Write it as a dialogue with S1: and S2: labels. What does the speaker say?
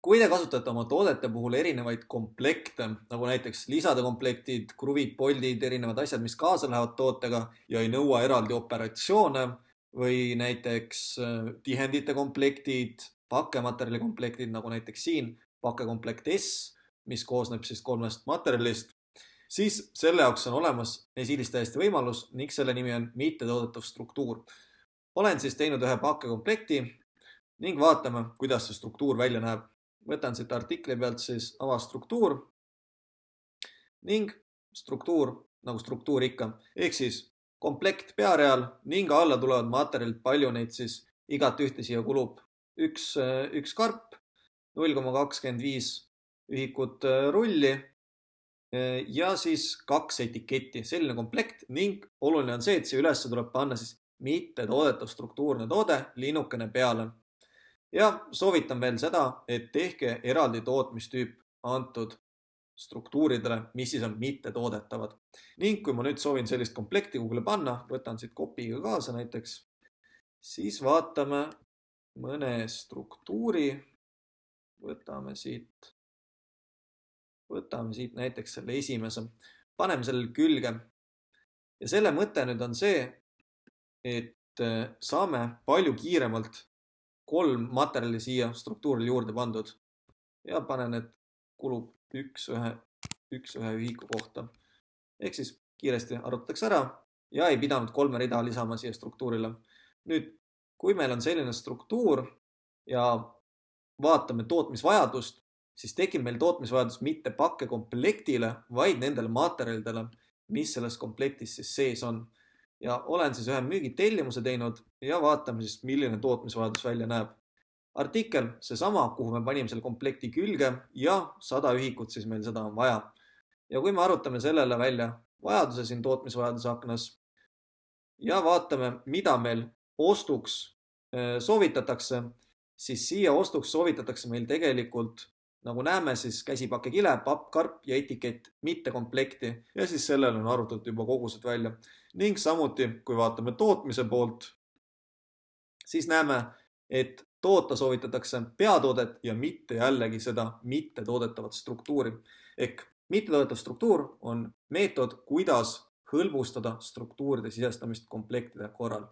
S1: Kui te kasutate oma toodete puhul erinevaid komplekte, nagu näiteks lisade komplektid, kruvid, poldid, erinevad asjad, mis kaasa lähevad tootega ja ei nõua eraldi operatsioone või näiteks tihendite komplektid, pakkematerjali komplektid, nagu näiteks siin pakkekomplekt S, mis koosneb siis 3 materjalist, siis selle jaoks on olemas Esilis täiesti võimalus ning selle nimi on mittetoodetav struktuur. Olen siis teinud ühe pakkekomplekti ning vaatame, kuidas see struktuur välja näeb. Võtan siit artikli pealt siis avastruktuur ning struktuur nagu struktuur ikka, ehk siis komplekt peareal ning alla tulevad materjalid, palju neid siis igat ühte siia kulub. Üks karp, 0,25 ühikut rulli ja siis 2 etiketti, selline komplekt ning oluline on see, et siia üles tuleb panna siis mittetoodetav struktuurne toode linnukene peale. Ja soovitan veel seda, et tehke eraldi tootmistüüp antud struktuuridele, mis siis on mittetoodetavad. Ning kui ma nüüd soovin sellist komplekti Google'i panna, võtan siit kopiga kaasa näiteks, siis vaatame mõne struktuuri, võtame siit näiteks selle esimese, paneme sellele külge. Ja selle mõte nüüd on see, et saame palju kiiremalt 3 materjali siia struktuurile juurde pandud ja panen, et kulub üks ühe ühiku kohta. Ehk siis kiiresti arvutatakse ära ja ei pidanud 3 rida lisama siia struktuurile. Nüüd, kui meil on selline struktuur ja vaatame tootmisvajadust, siis tekib meil tootmisvajadus mitte pakkekomplektile, vaid nendele materjalidele, mis selles komplektis siis sees on. Ja olen siis ühe müügitellimuse teinud ja vaatame siis, milline tootmisvajadus välja näeb. Artikkel, see sama, kuhu me panime selle komplekti külge ja 100 ühikut siis meil seda on vaja. Ja kui me arutame sellele välja vajaduse siin tootmisvajaduse aknas ja vaatame, mida meil ostuks soovitatakse, siis siia ostuks soovitatakse meil tegelikult, nagu näeme, siis käsipakkekile, papp, karp ja etikett, mitte komplekti ja siis sellele on arvutatud juba kogused välja. Ning samuti, kui vaatame tootmise poolt, siis näeme, et toota soovitatakse peatoodet ja mitte jällegi seda mittetoodetavat struktuuri. Ehk mittetoodetav struktuur on meetod, kuidas hõlbustada struktuuride sisestamist komplektide korral.